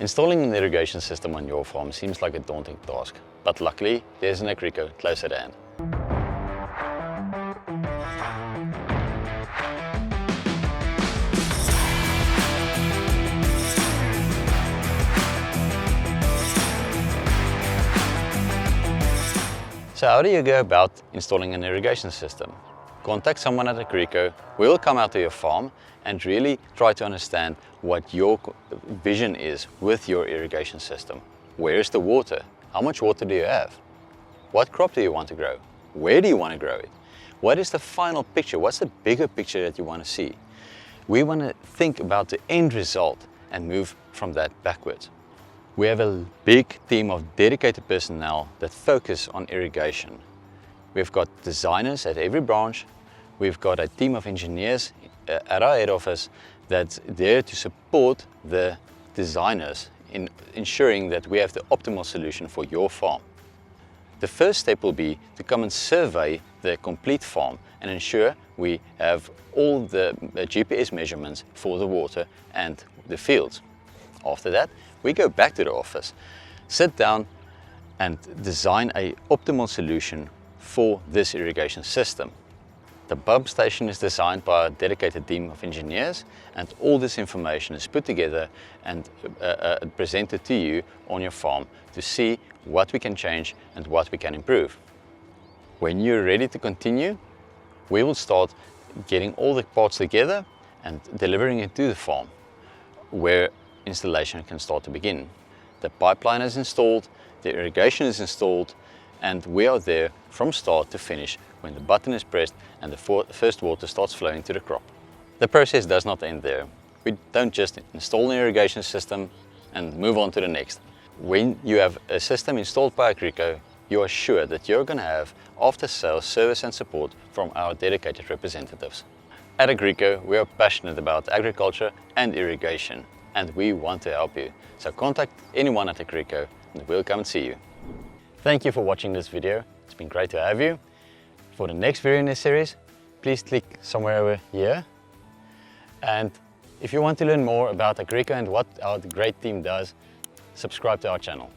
Installing an irrigation system on your farm seems like a daunting task, but luckily there's an Agrico close at hand. So how do you go about installing an irrigation system? Contact someone at Agrico. We'll come out to your farm and really try to understand what your vision is with your irrigation system. Where is the water? How much water do you have? What crop do you want to grow? Where do you want to grow it? What is the final picture? What's the bigger picture that you want to see? We want to think about the end result and move from that backwards. We have a big team of dedicated personnel that focus on irrigation. We've got designers at every branch. We've got a team of engineers at our head office that's there to support the designers in ensuring that we have the optimal solution for your farm. The first step will be to come and survey the complete farm and ensure we have all the GPS measurements for the water and the fields. After that, we go back to the office, sit down and design an optimal solution for this irrigation system. The pump station is designed by a dedicated team of engineers, and all this information is put together and presented to you on your farm to see what we can change and what we can improve. When you're ready to continue, we will start getting all the parts together and delivering it to the farm, where installation can start to begin. The pipeline is installed, the irrigation is installed, and we are there from start to finish when the button is pressed and the first water starts flowing to the crop. The process does not end there. We don't just install an irrigation system and move on to the next. When you have a system installed by Agrico, you are sure that you're going to have after-sales service and support from our dedicated representatives. At Agrico, we are passionate about agriculture and irrigation, and we want to help you. So contact anyone at Agrico and we'll come and see you. Thank you for watching this video. It's been great to have you. For the next video in this series, please click somewhere over here. And if you want to learn more about Agrico and what our great team does, subscribe to our channel.